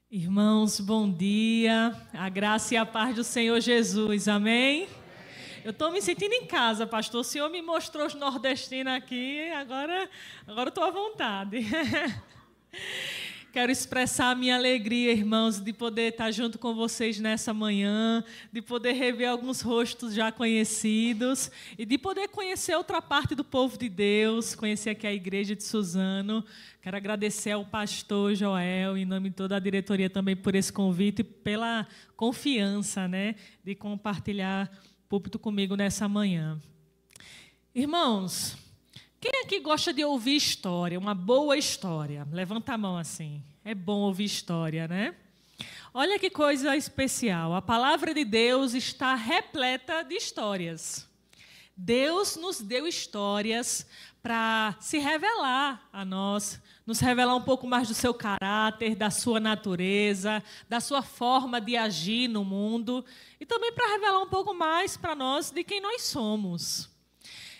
Irmãos, bom dia, a graça e a paz do Senhor Jesus, amém? Eu estou me sentindo em casa, pastor, o Senhor me mostrou os nordestinos aqui, agora eu estou à vontade. Quero expressar a minha alegria, irmãos, de poder estar junto com vocês nessa manhã, de poder rever alguns rostos já conhecidos e de poder conhecer outra parte do povo de Deus, conhecer aqui a igreja de Suzano. Quero agradecer ao pastor Joel, em nome de toda a diretoria também, por esse convite e pela confiança, de compartilhar púlpito comigo nessa manhã. Irmãos, quem aqui gosta de ouvir história, uma boa história? Levanta a mão assim. É bom ouvir história, né? Olha que coisa especial. A palavra de Deus está repleta de histórias. Deus nos deu histórias para se revelar a nós, nos revelar um pouco mais do seu caráter, da sua natureza, da sua forma de agir no mundo e também para revelar um pouco mais para nós de quem nós somos.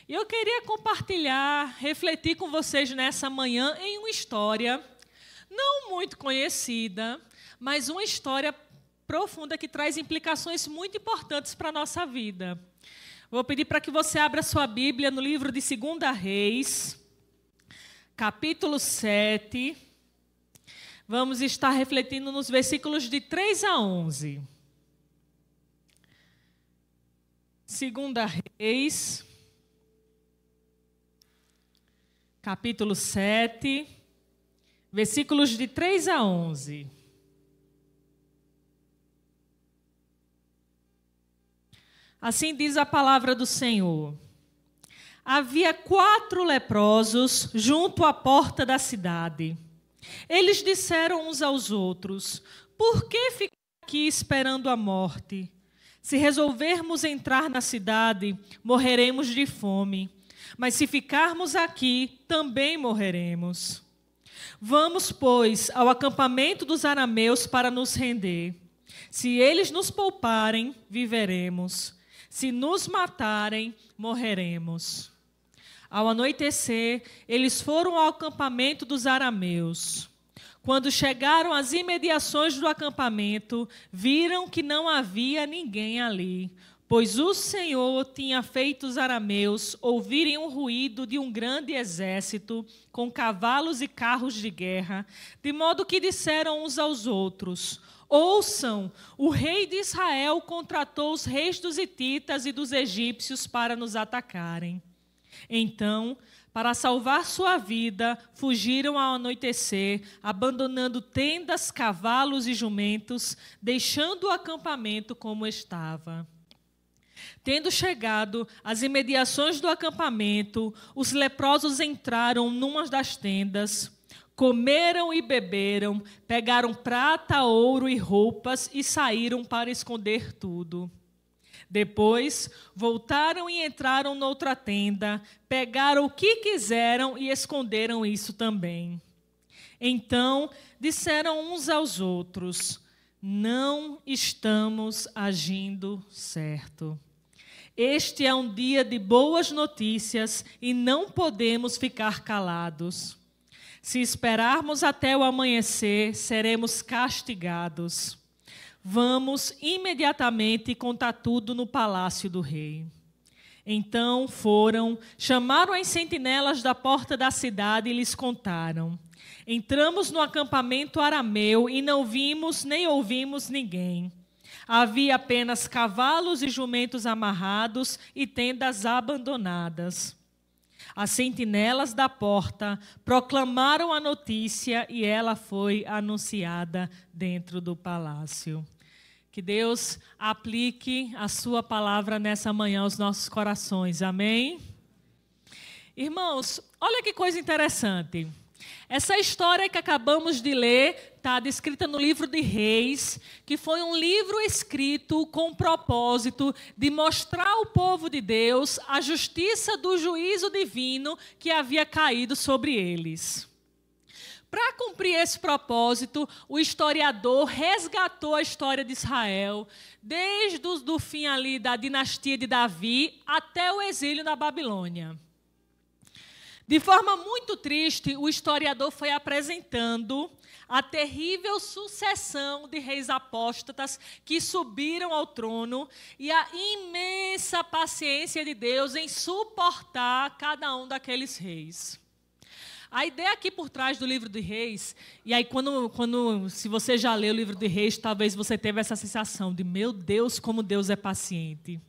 E eu queria compartilhar, refletir com vocês nessa manhã em uma história não muito conhecida, mas uma história profunda que traz implicações muito importantes para a nossa vida. Vou pedir para que você abra sua Bíblia no livro de 2 Reis, capítulo 7. Vamos estar refletindo nos versículos de 3 a 11. 2 Reis, capítulo 7, versículos de 3 a 11. Assim diz a palavra do Senhor. Havia 4 leprosos junto à porta da cidade. Eles disseram uns aos outros: por que ficar aqui esperando a morte? Se resolvermos entrar na cidade, morreremos de fome. Mas se ficarmos aqui, também morreremos. Vamos, pois, ao acampamento dos arameus para nos render. Se eles nos pouparem, viveremos. Se nos matarem, morreremos. Ao anoitecer, eles foram ao acampamento dos arameus. Quando chegaram às imediações do acampamento, viram que não havia ninguém ali, pois o Senhor tinha feito os arameus ouvirem o ruído de um grande exército, com cavalos e carros de guerra, de modo que disseram uns aos outros: ouçam, o rei de Israel contratou os reis dos hititas e dos egípcios para nos atacarem. Então, para salvar sua vida, fugiram ao anoitecer, abandonando tendas, cavalos e jumentos, deixando o acampamento como estava. Tendo chegado às imediações do acampamento, os leprosos entraram numa das tendas, comeram e beberam, pegaram prata, ouro e roupas e saíram para esconder tudo. Depois, voltaram e entraram noutra tenda, pegaram o que quiseram e esconderam isso também. Então, disseram uns aos outros: não estamos agindo certo. Este é um dia de boas notícias e não podemos ficar calados. Se esperarmos até o amanhecer, seremos castigados. Vamos imediatamente contar tudo no palácio do rei. Então foram, chamaram as sentinelas da porta da cidade e lhes contaram: entramos no acampamento arameu e não vimos nem ouvimos ninguém. Havia apenas cavalos e jumentos amarrados e tendas abandonadas. As sentinelas da porta proclamaram a notícia e ela foi anunciada dentro do palácio. Que Deus aplique a sua palavra nessa manhã aos nossos corações. Amém? Irmãos, olha que coisa interessante. Essa história que acabamos de ler está descrita no livro de Reis, que foi um livro escrito com o propósito de mostrar ao povo de Deus a justiça do juízo divino que havia caído sobre eles. Para cumprir esse propósito, o historiador resgatou a história de Israel, desde o fim ali da dinastia de Davi até o exílio na Babilônia. De forma muito triste, o historiador foi apresentando a terrível sucessão de reis apóstatas que subiram ao trono e a imensa paciência de Deus em suportar cada um daqueles reis. A ideia aqui por trás do livro de Reis, e aí se você já leu o livro de Reis, talvez você teve essa sensação de, meu Deus, como Deus é paciente.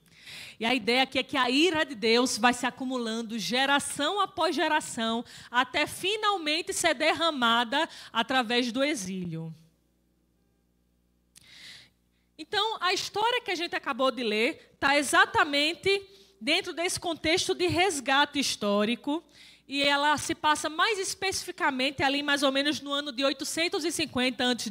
E a ideia aqui é que a ira de Deus vai se acumulando geração após geração, até finalmente ser derramada através do exílio. Então, a história que a gente acabou de ler está exatamente dentro desse contexto de resgate histórico, e ela se passa mais especificamente ali mais ou menos no ano de 850 a.C.,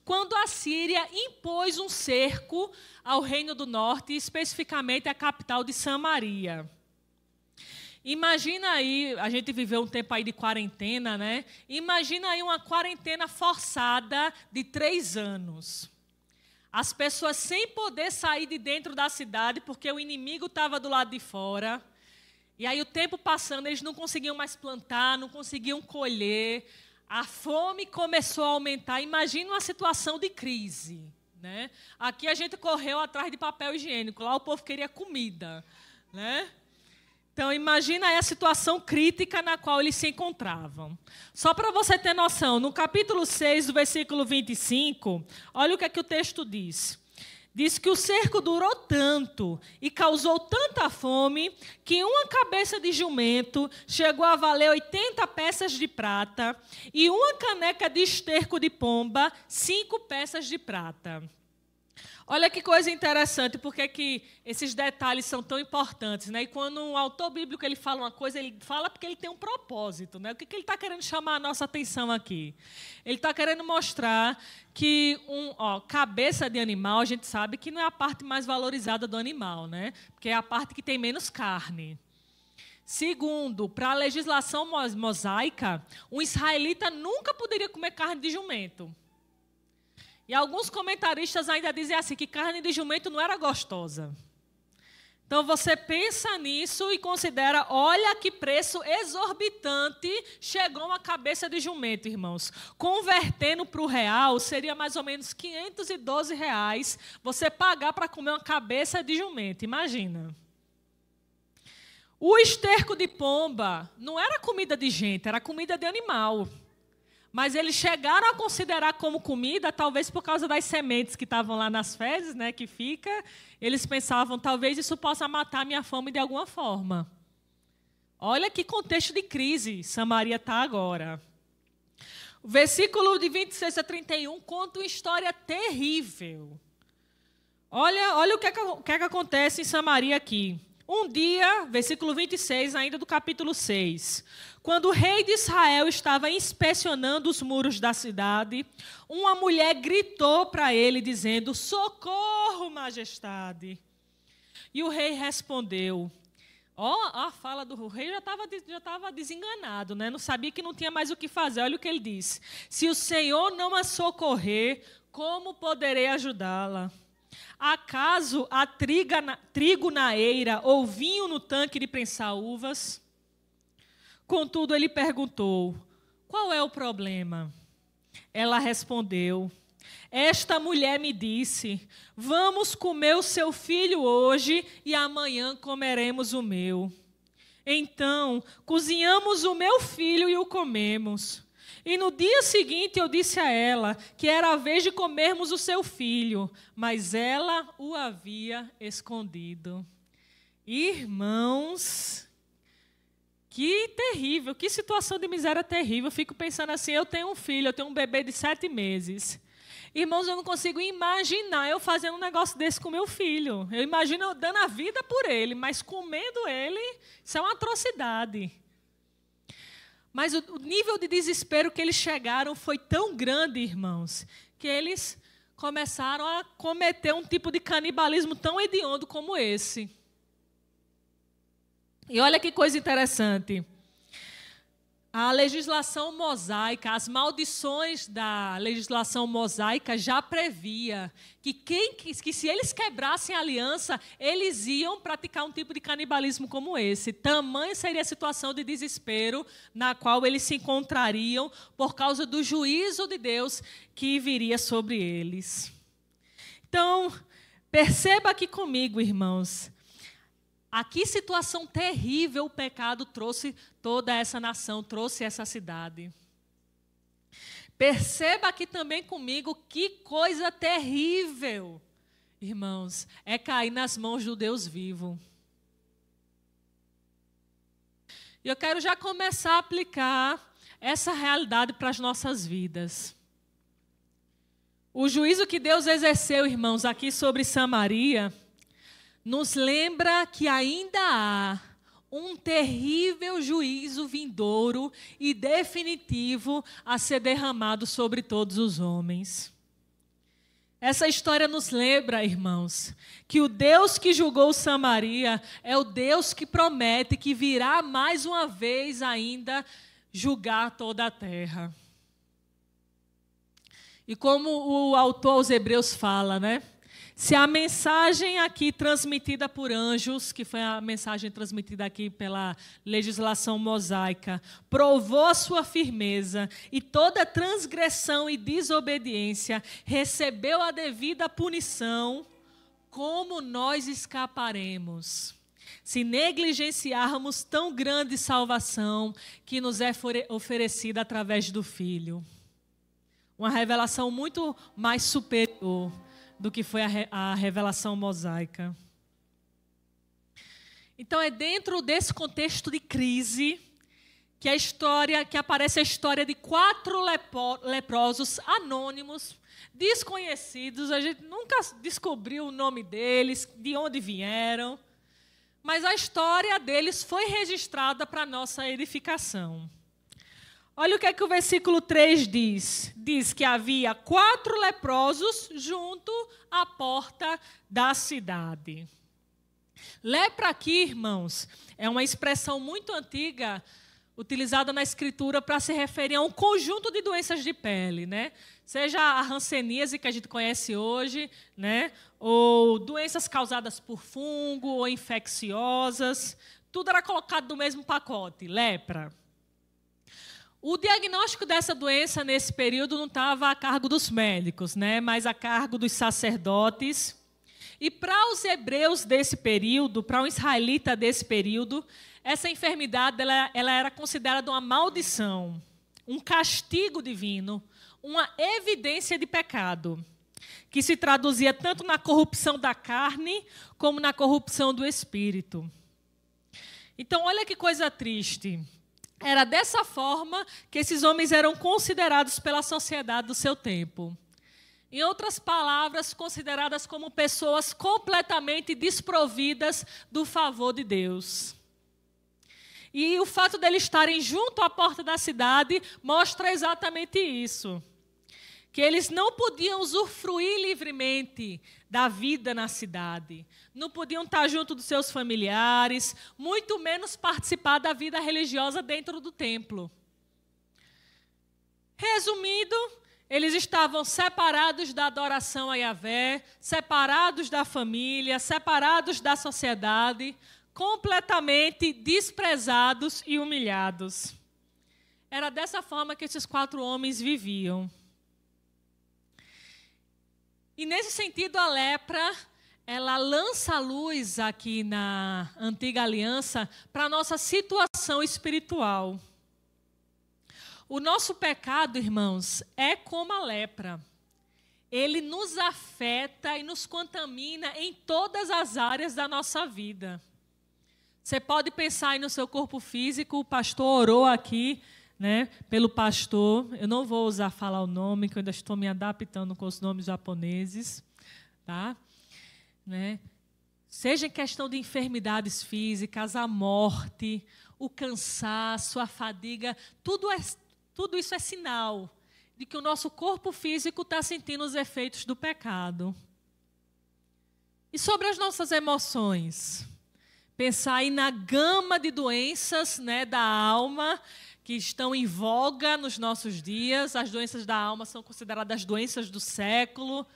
quando a Síria impôs um cerco ao Reino do Norte, especificamente a capital de Samaria. Imagina aí, a gente viveu um tempo aí de quarentena, né? Imagina aí uma quarentena forçada de 3 anos. As pessoas sem poder sair de dentro da cidade, porque o inimigo estava do lado de fora. E aí o tempo passando, eles não conseguiam mais plantar, não conseguiam colher. A fome começou a aumentar. Imagina uma situação de crise, né? Aqui a gente correu atrás de papel higiênico, lá o povo queria comida, né? Então, imagina aí a situação crítica na qual eles se encontravam. Só para você ter noção, no capítulo 6, do versículo 25, olha o que o texto diz. Diz que o cerco durou tanto e causou tanta fome que uma cabeça de jumento chegou a valer 80 peças de prata e uma caneca de esterco de pomba, 5 peças de prata. Olha que coisa interessante, porque que esses detalhes são tão importantes, né? E quando um autor bíblico ele fala uma coisa, ele fala porque ele tem um propósito, né? O que ele está querendo chamar a nossa atenção aqui? Ele está querendo mostrar que cabeça de animal, a gente sabe que não é a parte mais valorizada do animal, né? Porque é a parte que tem menos carne. Segundo, para a legislação mosaica, um israelita nunca poderia comer carne de jumento. E alguns comentaristas ainda dizem assim, que carne de jumento não era gostosa. Então, você pensa nisso e considera, olha que preço exorbitante chegou uma cabeça de jumento, irmãos. Convertendo para o real, seria mais ou menos R$512 você pagar para comer uma cabeça de jumento, imagina. O esterco de pomba não era comida de gente, era comida de animal. Mas eles chegaram a considerar como comida, talvez por causa das sementes que estavam lá nas fezes, né, que fica. Eles pensavam, talvez isso possa matar a minha fome de alguma forma. Olha que contexto de crise Samaria está agora. O versículo de 26 a 31 conta uma história terrível. Olha o que acontece em Samaria aqui. Um dia, versículo 26, ainda do capítulo 6, quando o rei de Israel estava inspecionando os muros da cidade, uma mulher gritou para ele, dizendo, socorro, majestade. E o rei respondeu, a fala do rei já estava desenganado, né? Não sabia que não tinha mais o que fazer. Olha o que ele disse, se o Senhor não a socorrer, como poderei ajudá-la? Acaso há trigo na eira ou vinho no tanque de prensar uvas? Contudo, ele perguntou, qual é o problema? Ela respondeu, esta mulher me disse, vamos comer o seu filho hoje e amanhã comeremos o meu. Então, cozinhamos o meu filho e o comemos. E no dia seguinte eu disse a ela que era a vez de comermos o seu filho, mas ela o havia escondido. Irmãos, que terrível, que situação de miséria terrível. Eu fico pensando assim, eu tenho um filho, eu tenho um bebê de 7 meses. Irmãos, eu não consigo imaginar eu fazendo um negócio desse com meu filho. Eu imagino eu dando a vida por ele, mas comendo ele, isso é uma atrocidade. Mas o nível de desespero que eles chegaram foi tão grande, irmãos, que eles começaram a cometer um tipo de canibalismo tão hediondo como esse. E olha que coisa interessante. a legislação mosaica, as maldições da legislação mosaica já previa que se eles quebrassem a aliança, eles iam praticar um tipo de canibalismo como esse. Tamanha seria a situação de desespero na qual eles se encontrariam por causa do juízo de Deus que viria sobre eles. Então, perceba aqui comigo, irmãos, a que situação terrível o pecado trouxe toda essa nação, trouxe essa cidade. Perceba aqui também comigo que coisa terrível, irmãos, é cair nas mãos do Deus vivo. E eu quero já começar a aplicar essa realidade para as nossas vidas. O juízo que Deus exerceu, irmãos, aqui sobre Samaria, nos lembra que ainda há um terrível juízo vindouro e definitivo a ser derramado sobre todos os homens. Essa história nos lembra, irmãos, que o Deus que julgou Samaria é o Deus que promete que virá mais uma vez ainda julgar toda a terra. E como o autor aos Hebreus fala, né? Se a mensagem aqui transmitida por anjos, que foi a mensagem transmitida aqui pela legislação mosaica, provou a sua firmeza e toda transgressão e desobediência recebeu a devida punição, como nós escaparemos se negligenciarmos tão grande salvação que nos é oferecida através do Filho? Uma revelação muito mais superior do que foi a revelação mosaica. Então é dentro desse contexto de crise que aparece a história de 4 leprosos anônimos, desconhecidos. A gente nunca descobriu o nome deles, de onde vieram, mas a história deles foi registrada para nossa edificação. Olha o que o versículo 3 diz. Diz que havia 4 leprosos junto à porta da cidade. Lepra aqui, irmãos, é uma expressão muito antiga, utilizada na Escritura para se referir a um conjunto de doenças de pele, né? Seja a hanseníase que a gente conhece hoje, né? Ou doenças causadas por fungo ou infecciosas. Tudo era colocado no mesmo pacote, lepra. O diagnóstico dessa doença nesse período não estava a cargo dos médicos, né, mas a cargo dos sacerdotes. E para os hebreus desse período, para um israelita desse período, essa enfermidade ela era considerada uma maldição, um castigo divino, uma evidência de pecado, que se traduzia tanto na corrupção da carne como na corrupção do espírito. Então, olha que coisa triste. Era dessa forma que esses homens eram considerados pela sociedade do seu tempo. Em outras palavras, consideradas como pessoas completamente desprovidas do favor de Deus. E o fato deles estarem junto à porta da cidade mostra exatamente isso. Que eles não podiam usufruir livremente da vida na cidade. Não podiam estar junto dos seus familiares, muito menos participar da vida religiosa dentro do templo. Resumindo, eles estavam separados da adoração a Yahvé, separados da família, separados da sociedade, completamente desprezados e humilhados. Era dessa forma que esses 4 homens viviam. E nesse sentido, a lepra, ela lança a luz aqui na Antiga Aliança para a nossa situação espiritual. O nosso pecado, irmãos, é como a lepra. Ele nos afeta e nos contamina em todas as áreas da nossa vida. Você pode pensar aí no seu corpo físico, o pastor orou aqui, né, pelo pastor. Eu não vou falar o nome, que eu ainda estou me adaptando com os nomes japoneses, tá? Né? Seja em questão de enfermidades físicas, a morte, o cansaço, a fadiga, tudo isso é sinal de que o nosso corpo físico está sentindo os efeitos do pecado. E sobre as nossas emoções? Pensar aí na gama de doenças, né, da alma que estão em voga nos nossos dias. As doenças da alma são consideradas doenças do século.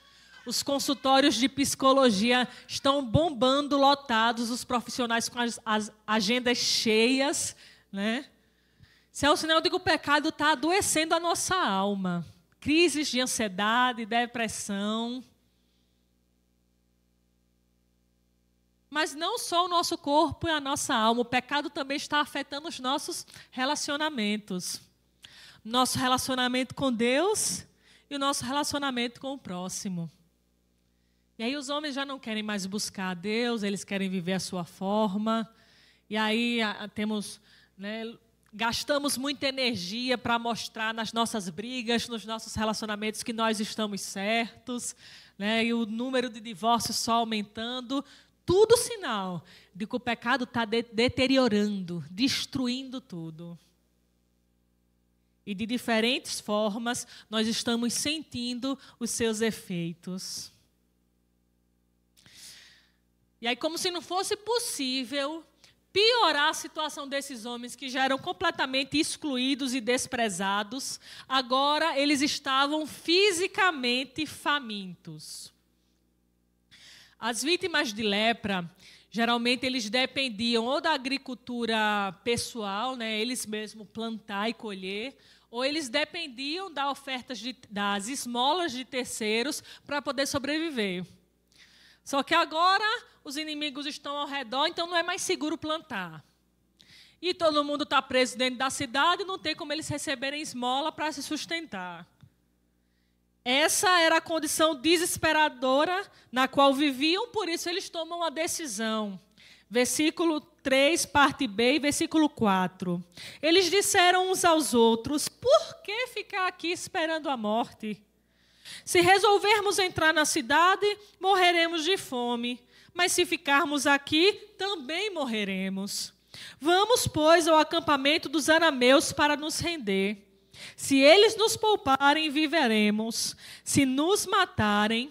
Os consultórios de psicologia estão bombando, lotados, os profissionais com as agendas cheias, né? Isso é o sinal de que o pecado está adoecendo a nossa alma. Crises de ansiedade, depressão. Mas não só o nosso corpo e a nossa alma, o pecado também está afetando os nossos relacionamentos. Nosso relacionamento com Deus e o nosso relacionamento com o próximo. E aí os homens já não querem mais buscar a Deus, eles querem viver a sua forma. E aí temos, né, gastamos muita energia para mostrar nas nossas brigas, nos nossos relacionamentos que nós estamos certos, né, e o número de divórcios só aumentando. Tudo sinal de que o pecado está deteriorando, destruindo tudo. E de diferentes formas nós estamos sentindo os seus efeitos. E aí, como se não fosse possível piorar a situação desses homens que já eram completamente excluídos e desprezados, agora eles estavam fisicamente famintos. As vítimas de lepra, geralmente eles dependiam ou da agricultura pessoal, né, eles mesmos plantar e colher, ou eles dependiam das esmolas de terceiros para poder sobreviver. Só que agora os inimigos estão ao redor, então não é mais seguro plantar. E todo mundo está preso dentro da cidade, não tem como eles receberem esmola para se sustentar. Essa era a condição desesperadora na qual viviam, por isso eles tomam uma decisão. Versículo 3, parte B, e versículo 4. Eles disseram uns aos outros: por que ficar aqui esperando a morte? Se resolvermos entrar na cidade, morreremos de fome. Mas se ficarmos aqui, também morreremos. Vamos, pois, ao acampamento dos arameus para nos render. Se eles nos pouparem, viveremos. Se nos matarem,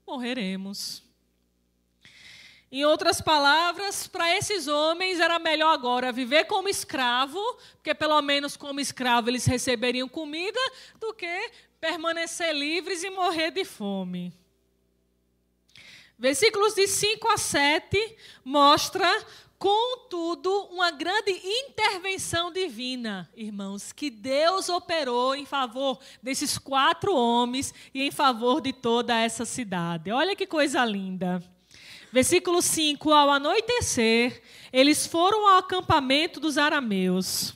morreremos. Em outras palavras, para esses homens era melhor agora viver como escravo, porque pelo menos como escravo eles receberiam comida, do que permanecer livres e morrer de fome. Versículos de 5 a 7 mostra, contudo, uma grande intervenção divina, irmãos, que Deus operou em favor desses 4 homens e em favor de toda essa cidade. Olha que coisa linda. Versículo 5, ao anoitecer, eles foram ao acampamento dos arameus.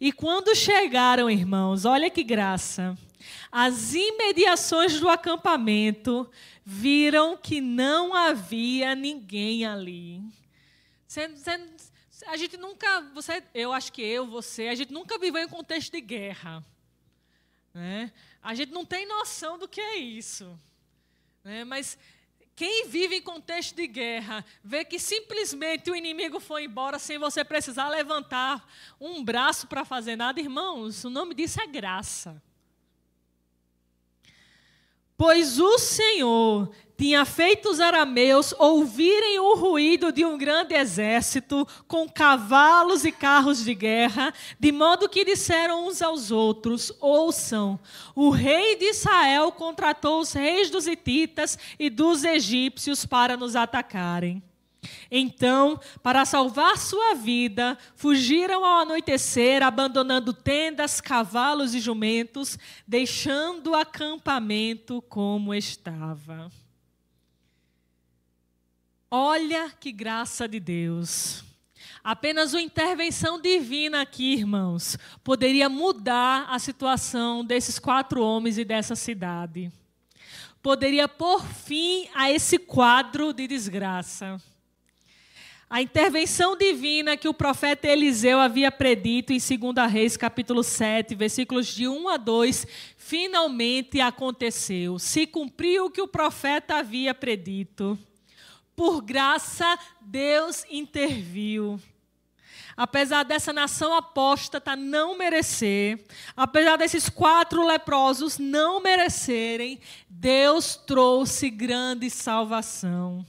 E quando chegaram, irmãos, olha que graça, às imediações do acampamento, viram que não havia ninguém ali. A gente nunca, eu acho que você, a gente nunca viveu em contexto de guerra, né? A gente não tem noção do que é isso, né? Mas quem vive em contexto de guerra vê que simplesmente o inimigo foi embora sem você precisar levantar um braço para fazer nada. Irmãos, o nome disso é graça. Pois o Senhor tinha feito os arameus ouvirem o ruído de um grande exército com cavalos e carros de guerra, de modo que disseram uns aos outros: ouçam, o rei de Israel contratou os reis dos hititas e dos egípcios para nos atacarem. Então, para salvar sua vida, fugiram ao anoitecer, abandonando tendas, cavalos e jumentos, deixando o acampamento como estava. Olha que graça de Deus. Apenas uma intervenção divina aqui, irmãos, poderia mudar a situação desses 4 homens e dessa cidade. Poderia pôr fim a esse quadro de desgraça. A intervenção divina que o profeta Eliseu havia predito em 2 Reis, capítulo 7, versículos de 1 a 2, finalmente aconteceu. Se cumpriu o que o profeta havia predito. Por graça, Deus interviu. Apesar dessa nação apóstata não merecer, apesar desses 4 leprosos não merecerem, Deus trouxe grande salvação.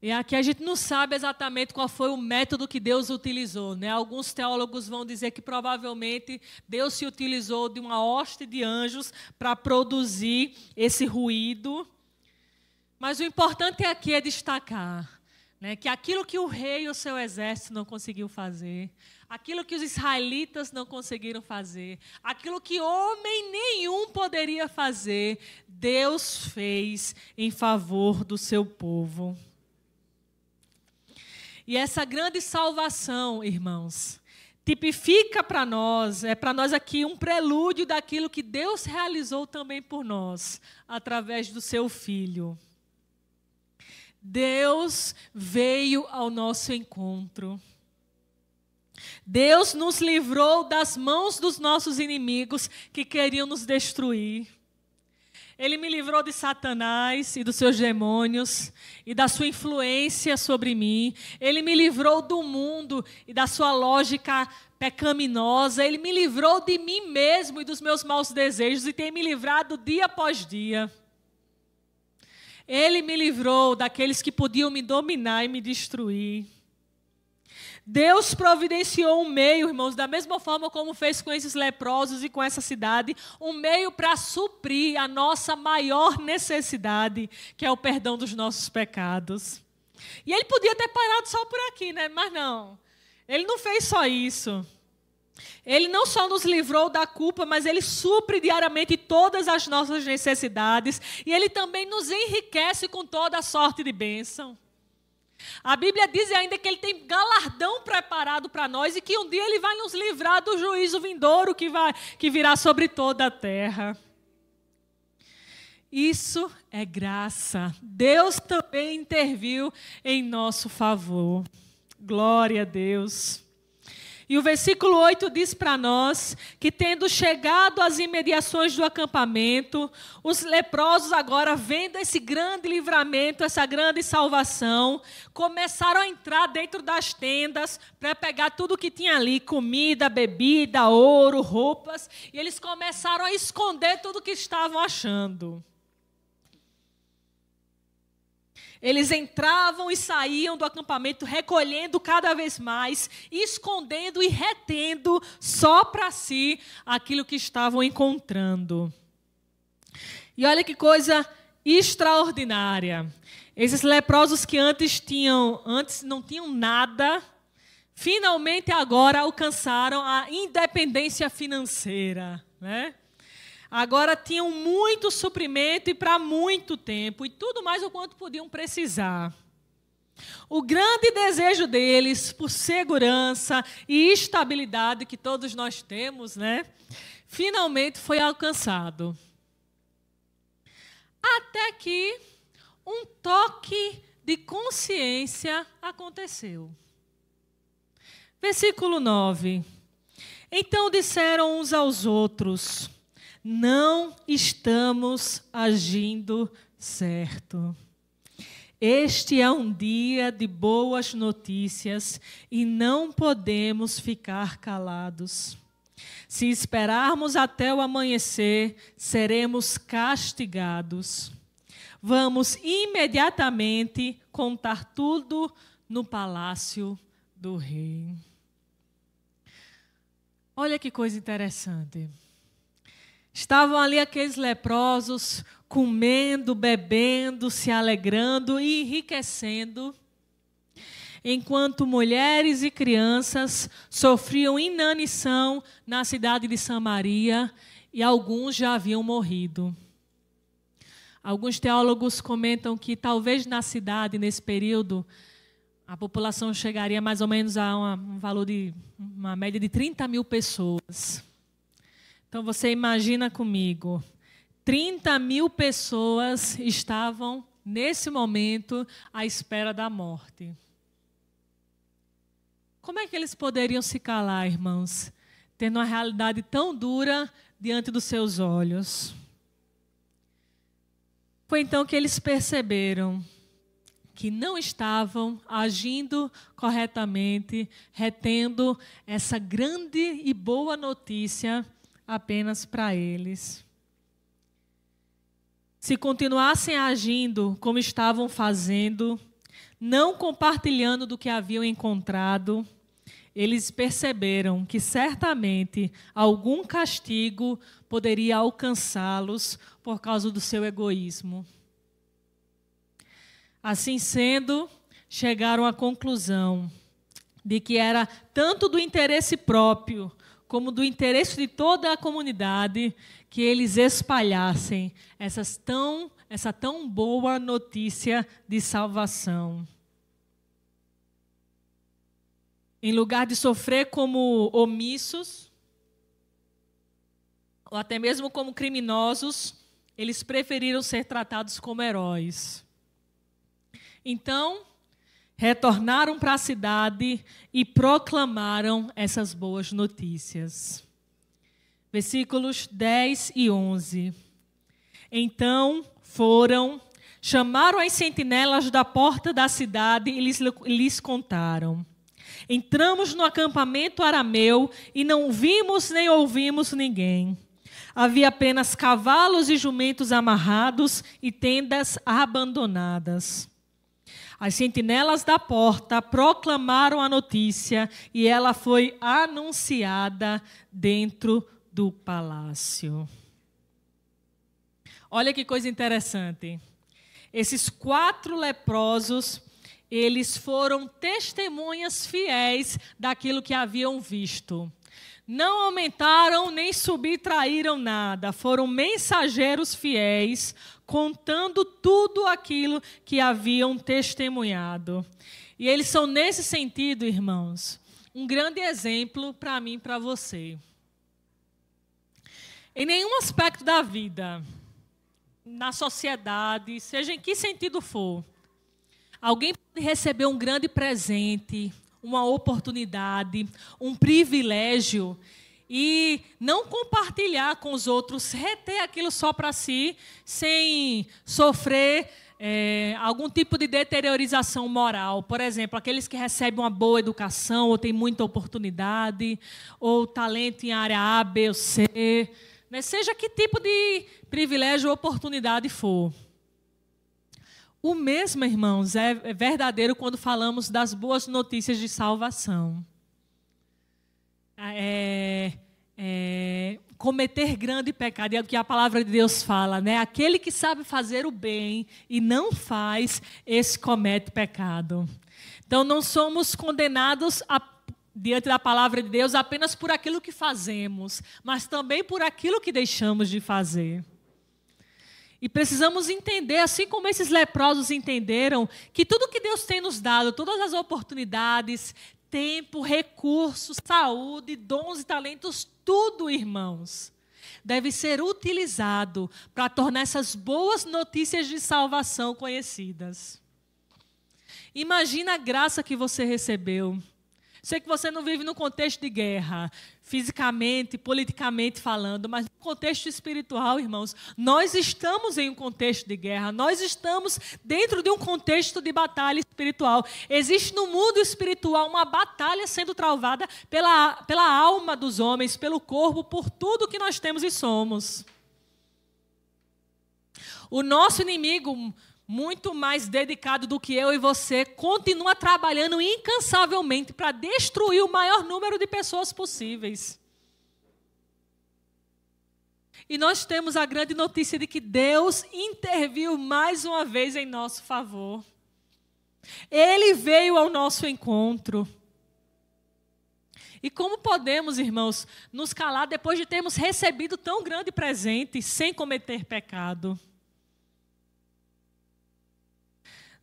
E aqui a gente não sabe exatamente qual foi o método que Deus utilizou, né? Alguns teólogos vão dizer que provavelmente Deus se utilizou de uma hoste de anjos para produzir esse ruído. Mas o importante aqui é destacar, né, que aquilo que o rei e o seu exército não conseguiu fazer, aquilo que os israelitas não conseguiram fazer, aquilo que homem nenhum poderia fazer, Deus fez em favor do seu povo. E essa grande salvação, irmãos, tipifica para nós, é para nós aqui um prelúdio daquilo que Deus realizou também por nós, através do seu Filho. Deus veio ao nosso encontro. Deus nos livrou das mãos dos nossos inimigos que queriam nos destruir. Ele me livrou de Satanás e dos seus demônios e da sua influência sobre mim. Ele me livrou do mundo e da sua lógica pecaminosa. Ele me livrou de mim mesmo e dos meus maus desejos e tem me livrado dia após dia. Ele me livrou daqueles que podiam me dominar e me destruir. Deus providenciou um meio, irmãos, da mesma forma como fez com esses leprosos e com essa cidade, um meio para suprir a nossa maior necessidade, que é o perdão dos nossos pecados. E ele podia ter parado só por aqui, né? Mas não. Ele não fez só isso. Ele não só nos livrou da culpa, mas ele supre diariamente todas as nossas necessidades e ele também nos enriquece com toda a sorte de bênção. A Bíblia diz ainda que ele tem galardão preparado para nós e que um dia ele vai nos livrar do juízo vindouro que virá sobre toda a terra. Isso é graça. Deus também interviu em nosso favor. Glória a Deus. E o versículo 8 diz para nós que, tendo chegado às imediações do acampamento, os leprosos agora, vendo esse grande livramento, essa grande salvação, começaram a entrar dentro das tendas para pegar tudo que tinha ali, comida, bebida, ouro, roupas, e eles começaram a esconder tudo que estavam achando. Eles entravam e saíam do acampamento, recolhendo cada vez mais, escondendo e retendo só para si aquilo que estavam encontrando. E olha que coisa extraordinária. Esses leprosos que antes não tinham nada, finalmente agora alcançaram a independência financeira, né? Agora tinham muito suprimento e para muito tempo, e tudo mais o quanto podiam precisar. O grande desejo deles por segurança e estabilidade que todos nós temos, né, finalmente foi alcançado. Até que um toque de consciência aconteceu. Versículo 9. Então disseram uns aos outros: não estamos agindo certo. Este é um dia de boas notícias e não podemos ficar calados. Se esperarmos até o amanhecer, seremos castigados. Vamos imediatamente contar tudo no palácio do rei. Olha que coisa interessante. Estavam ali aqueles leprosos, comendo, bebendo, se alegrando e enriquecendo, enquanto mulheres e crianças sofriam inanição na cidade de Samaria e alguns já haviam morrido. Alguns teólogos comentam que talvez na cidade, nesse período, a população chegaria mais ou menos a um valor de uma média de 30 mil pessoas. Então, você imagina comigo, 30 mil pessoas estavam, nesse momento, à espera da morte. Como é que eles poderiam se calar, irmãos, tendo uma realidade tão dura diante dos seus olhos? Foi então que eles perceberam que não estavam agindo corretamente, retendo essa grande e boa notícia apenas para eles. Se continuassem agindo como estavam fazendo, não compartilhando do que haviam encontrado, eles perceberam que certamente algum castigo poderia alcançá-los por causa do seu egoísmo. Assim sendo, chegaram à conclusão de que era tanto do interesse próprio como do interesse de toda a comunidade que eles espalhassem essa tão boa notícia de salvação. Em lugar de sofrer como omissos, ou até mesmo como criminosos, eles preferiram ser tratados como heróis. Então, retornaram para a cidade e proclamaram essas boas notícias. Versículos 10 e 11. Então foram, chamaram as sentinelas da porta da cidade e lhes contaram: entramos no acampamento arameu e não vimos nem ouvimos ninguém. Havia apenas cavalos e jumentos amarrados e tendas abandonadas. As sentinelas da porta proclamaram a notícia e ela foi anunciada dentro do palácio. Olha que coisa interessante. Esses 4 leprosos, eles foram testemunhas fiéis daquilo que haviam visto. Não aumentaram nem subtraíram nada. Foram mensageiros fiéis, contando tudo aquilo que haviam testemunhado. E eles são, nesse sentido, irmãos, um grande exemplo para mim e para você. Em nenhum aspecto da vida, na sociedade, seja em que sentido for, alguém pode receber um grande presente, uma oportunidade, um privilégio e não compartilhar com os outros, reter aquilo só para si, sem sofrer algum tipo de deteriorização moral. Por exemplo, aqueles que recebem uma boa educação, ou têm muita oportunidade, ou talento em área A, B ou C, né? Seja que tipo de privilégio ou oportunidade for. O mesmo, irmãos, é verdadeiro quando falamos das boas notícias de salvação. Cometer grande pecado, é o que a palavra de Deus fala, né? Aquele que sabe fazer o bem e não faz, esse comete pecado. Então, não somos condenados diante da palavra de Deus apenas por aquilo que fazemos, mas também por aquilo que deixamos de fazer. E precisamos entender, assim como esses leprosos entenderam, que tudo que Deus tem nos dado, todas as oportunidades, tempo, recursos, saúde, dons e talentos, tudo, irmãos, deve ser utilizado para tornar essas boas notícias de salvação conhecidas. Imagina a graça que você recebeu. Sei que você não vive num contexto de guerra, fisicamente, politicamente falando, mas no contexto espiritual, irmãos, nós estamos em um contexto de guerra, nós estamos dentro de um contexto de batalha espiritual. Existe no mundo espiritual uma batalha sendo travada pela alma dos homens, pelo corpo, por tudo que nós temos e somos. O nosso inimigo, muito mais dedicado do que eu e você, continua trabalhando incansavelmente para destruir o maior número de pessoas possíveis. E nós temos a grande notícia de que Deus interviu mais uma vez em nosso favor. Ele veio ao nosso encontro. E como podemos, irmãos, nos calar depois de termos recebido tão grande presente sem cometer pecado?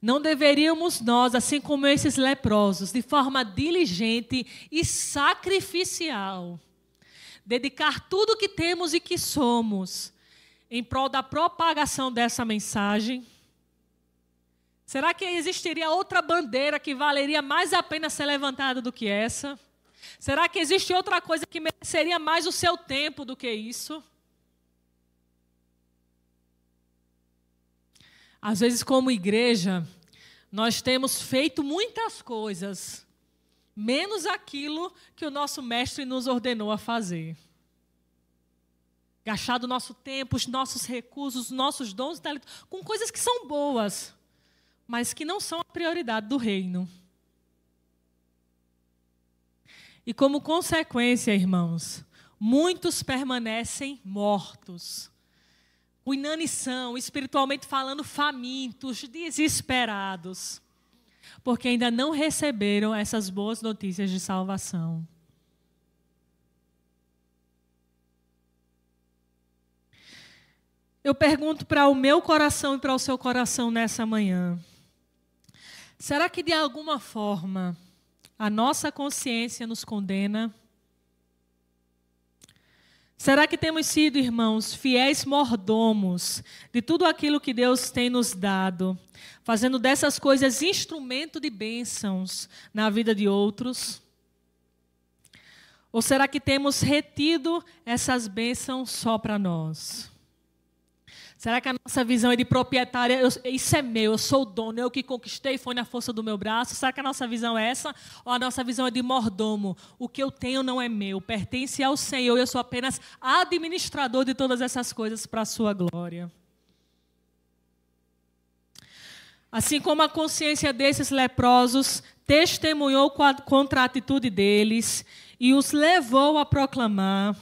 Não deveríamos nós, assim como esses leprosos, de forma diligente e sacrificial, dedicar tudo o que temos e que somos em prol da propagação dessa mensagem? Será que existiria outra bandeira que valeria mais a pena ser levantada do que essa? Será que existe outra coisa que mereceria mais o seu tempo do que isso? Às vezes, como igreja, nós temos feito muitas coisas, menos aquilo que o nosso mestre nos ordenou a fazer. Gastado o nosso tempo, os nossos recursos, os nossos dons e talentos com coisas que são boas, mas que não são a prioridade do reino. E como consequência, irmãos, muitos permanecem mortos, com inanição, espiritualmente falando, famintos, desesperados, porque ainda não receberam essas boas notícias de salvação. Eu pergunto para o meu coração e para o seu coração nessa manhã: será que de alguma forma a nossa consciência nos condena? Será que temos sido, irmãos, fiéis mordomos de tudo aquilo que Deus tem nos dado, fazendo dessas coisas instrumento de bênçãos na vida de outros? Ou será que temos retido essas bênçãos só para nós? Será que a nossa visão é de proprietária? Isso é meu, eu sou o dono, eu que conquistei, foi na força do meu braço. Será que a nossa visão é essa? Ou a nossa visão é de mordomo? O que eu tenho não é meu, pertence ao Senhor. Eu sou apenas administrador de todas essas coisas para a sua glória. Assim como a consciência desses leprosos testemunhou contra a atitude deles e os levou a proclamar,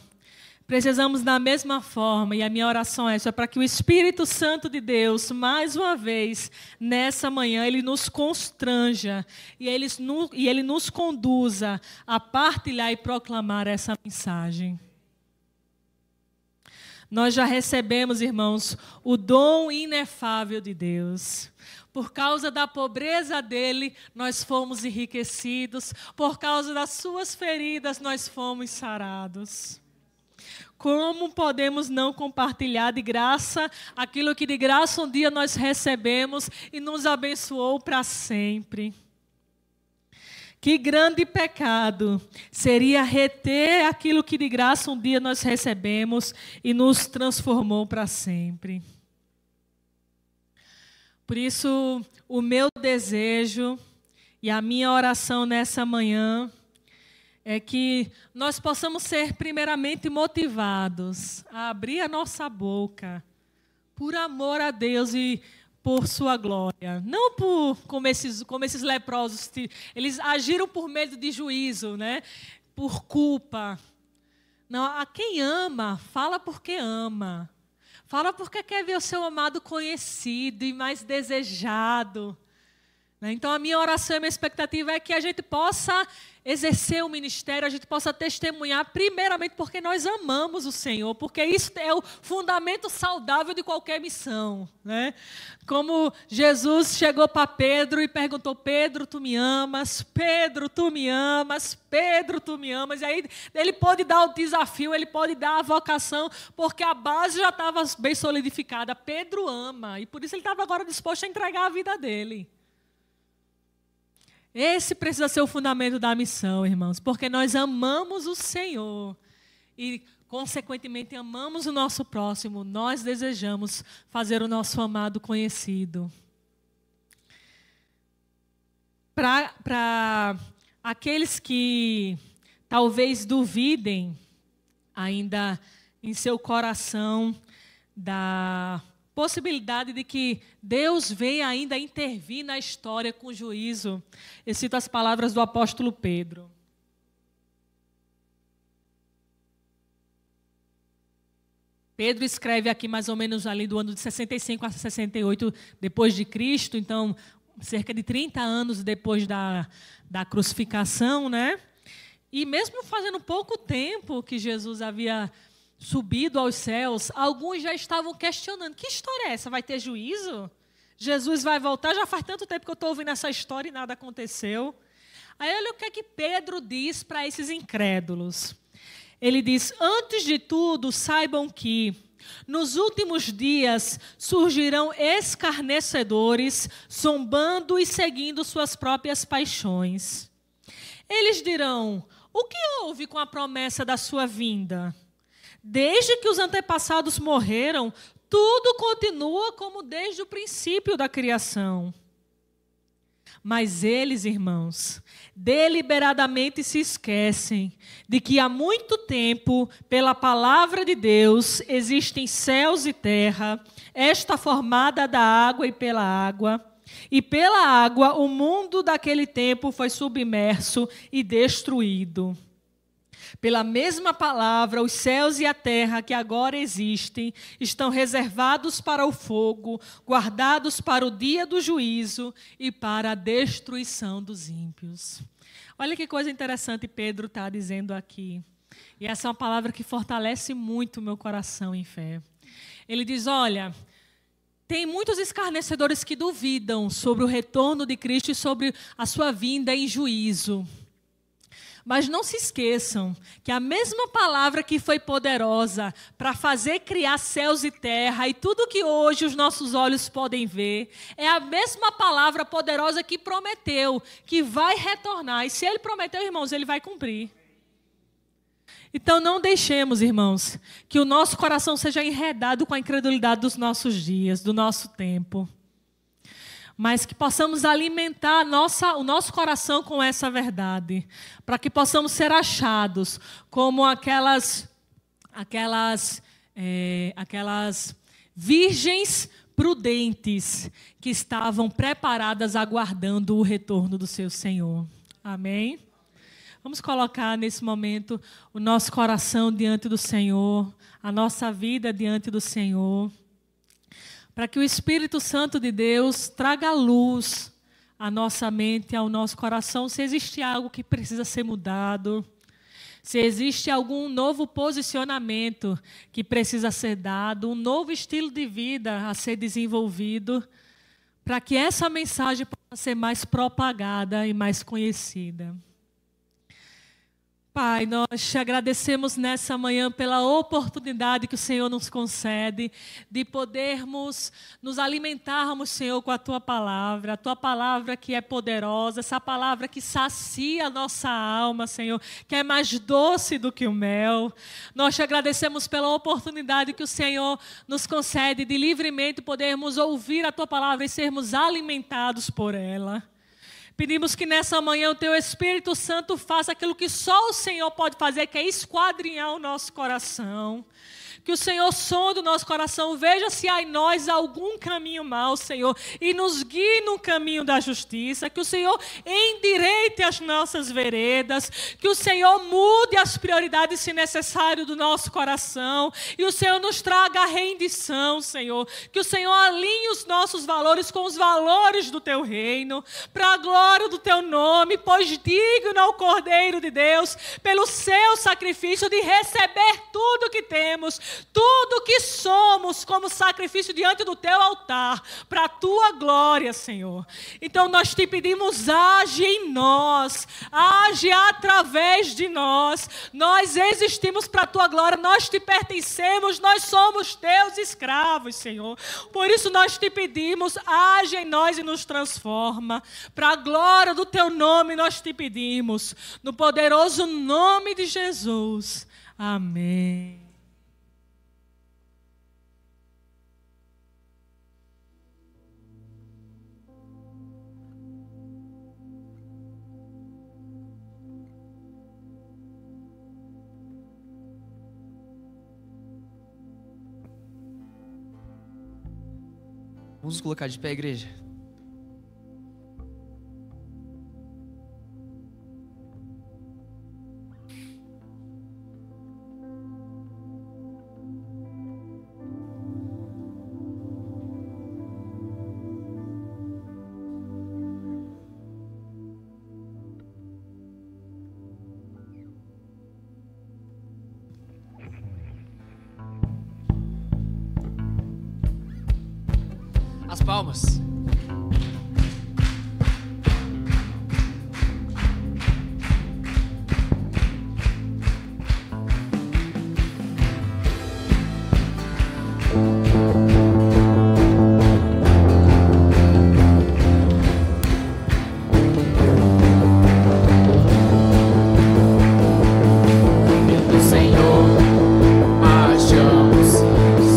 precisamos da mesma forma, e a minha oração é essa, para que o Espírito Santo de Deus, mais uma vez, nessa manhã, Ele nos constranja e Ele nos conduza a partilhar e proclamar essa mensagem. Nós já recebemos, irmãos, o dom inefável de Deus. Por causa da pobreza dele, nós fomos enriquecidos. Por causa das suas feridas, nós fomos sarados. Como podemos não compartilhar de graça aquilo que de graça um dia nós recebemos e nos abençoou para sempre? Que grande pecado seria reter aquilo que de graça um dia nós recebemos e nos transformou para sempre. Por isso, o meu desejo e a minha oração nessa manhã é que nós possamos ser primeiramente motivados a abrir a nossa boca por amor a Deus e por sua glória. Não como esses leprosos, eles agiram por medo de juízo, né? Por culpa. Não, a quem ama, fala porque ama. Fala porque quer ver o seu amado conhecido e mais desejado. Então, a minha oração e a minha expectativa é que a gente possa exercer o ministério, a gente possa testemunhar, primeiramente porque nós amamos o Senhor, porque isso é o fundamento saudável de qualquer missão, né? Como Jesus chegou para Pedro e perguntou: Pedro, tu me amas? Pedro, tu me amas? Pedro, tu me amas? E aí ele pode dar o desafio, ele pode dar a vocação, porque a base já estava bem solidificada. Pedro ama, e por isso ele estava agora disposto a entregar a vida dele. Esse precisa ser o fundamento da missão, irmãos, porque nós amamos o Senhor e, consequentemente, amamos o nosso próximo. Nós desejamos fazer o nosso amado conhecido. Para aqueles que talvez duvidem ainda em seu coração da possibilidade de que Deus venha ainda intervir na história com juízo. Eu cito as palavras do apóstolo Pedro. Pedro escreve aqui mais ou menos ali do ano de 65 a 68 depois de Cristo, então cerca de 30 anos depois da crucificação, né? E mesmo fazendo pouco tempo que Jesus havia subido aos céus, alguns já estavam questionando: que história é essa? Vai ter juízo? Jesus vai voltar? Já faz tanto tempo que eu estou ouvindo essa história e nada aconteceu. Aí olha o que é que Pedro diz para esses incrédulos. Ele diz: antes de tudo, saibam que nos últimos dias surgirão escarnecedores, zombando e seguindo suas próprias paixões. Eles dirão: o que houve com a promessa da sua vinda? Desde que os antepassados morreram, tudo continua como desde o princípio da criação. Mas eles, irmãos, deliberadamente se esquecem de que há muito tempo, pela palavra de Deus, existem céus e terra, esta formada da água e pela água, E pela água, o mundo daquele tempo foi submerso e destruído. Pela mesma palavra, os céus e a terra que agora existem estão reservados para o fogo, guardados para o dia do juízo e para a destruição dos ímpios. Olha que coisa interessante Pedro está dizendo aqui. E essa é uma palavra que fortalece muito o meu coração em fé. Ele diz, olha, tem muitos escarnecedores que duvidam sobre o retorno de Cristo e sobre a sua vinda em juízo. Mas não se esqueçam que a mesma palavra que foi poderosa para fazer criar céus e terra e tudo que hoje os nossos olhos podem ver, é a mesma palavra poderosa que prometeu, que vai retornar. E se ele prometeu, irmãos, ele vai cumprir. Então não deixemos, irmãos, que o nosso coração seja enredado com a incredulidade dos nossos dias, do nosso tempo. Mas que possamos alimentar o nosso coração com essa verdade, para que possamos ser achados como aquelas virgens prudentes que estavam preparadas aguardando o retorno do seu Senhor. Amém? Vamos colocar nesse momento o nosso coração diante do Senhor, a nossa vida diante do Senhor, para que o Espírito Santo de Deus traga luz à nossa mente, ao nosso coração, se existe algo que precisa ser mudado, se existe algum novo posicionamento que precisa ser dado, um novo estilo de vida a ser desenvolvido, para que essa mensagem possa ser mais propagada e mais conhecida. Pai, nós te agradecemos nessa manhã pela oportunidade que o Senhor nos concede de podermos nos alimentarmos, Senhor, com a Tua palavra que é poderosa, essa palavra que sacia a nossa alma, Senhor, que é mais doce do que o mel. Nós te agradecemos pela oportunidade que o Senhor nos concede de livremente podermos ouvir a Tua palavra e sermos alimentados por ela. Pedimos que nessa manhã o Teu Espírito Santo faça aquilo que só o Senhor pode fazer, que é esquadrinhar o nosso coração. Que o Senhor sonde o nosso coração, veja se há em nós algum caminho mau, Senhor, e nos guie no caminho da justiça. Que o Senhor endireite as nossas veredas, que o Senhor mude as prioridades, se necessário, do nosso coração, e o Senhor nos traga a rendição, Senhor. Que o Senhor alinhe os nossos valores com os valores do Teu reino, para a glória do Teu nome, pois digno é o Cordeiro de Deus, pelo Seu sacrifício, de receber tudo que temos, tudo que somos como sacrifício diante do Teu altar, para a Tua glória, Senhor. Então nós te pedimos, age em nós, age através de nós. Nós existimos para a Tua glória, nós te pertencemos, nós somos Teus escravos, Senhor. Por isso nós te pedimos, age em nós e nos transforma. Para a glória do Teu nome nós te pedimos, no poderoso nome de Jesus. Amém. Vamos nos colocar de pé, igreja. As palmas.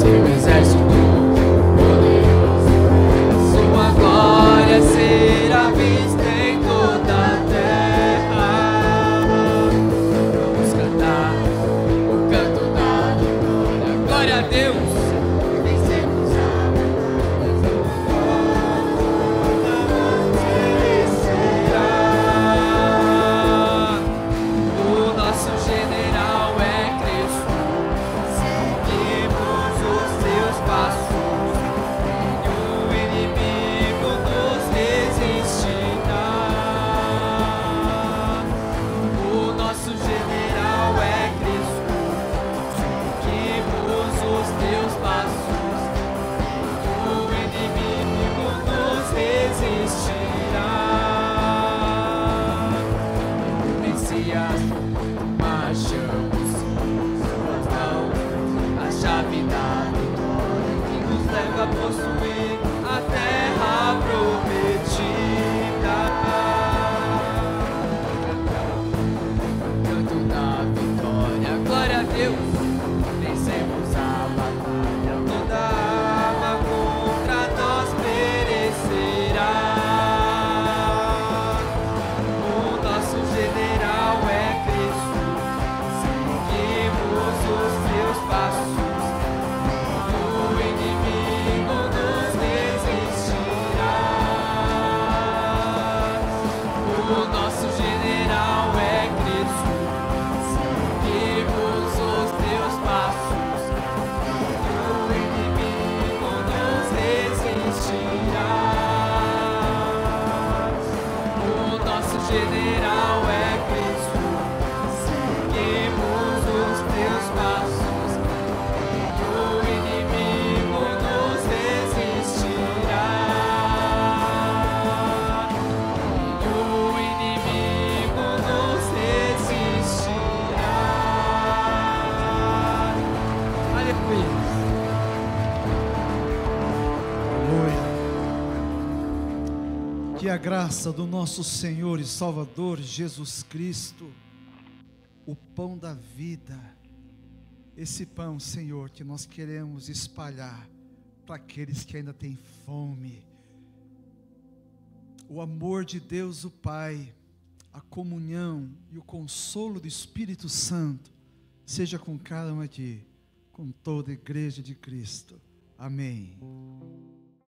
Seu exército poderoso. possuir a terra prometida. Canto da vitória, glória a Deus. Vencemos a batalha. Toda arma contra nós perecerá. O nosso general é Cristo. Seguimos os seus passos. O inimigo nos resistirá. O nosso general é Cristo. Seguimos os teus passos. O inimigo nos resistirá. O nosso general é Cristo. Seguimos os teus passos. O inimigo nos resistirá. O inimigo nos resistirá. Aleluia. Aleluia. Que a graça do nosso Senhor e Salvador Jesus Cristo, o pão da vida, esse pão, Senhor, que nós queremos espalhar para aqueles que ainda têm fome, o amor de Deus o Pai, a comunhão e o consolo do Espírito Santo, seja com cada um aqui, com toda a igreja de Cristo. Amém.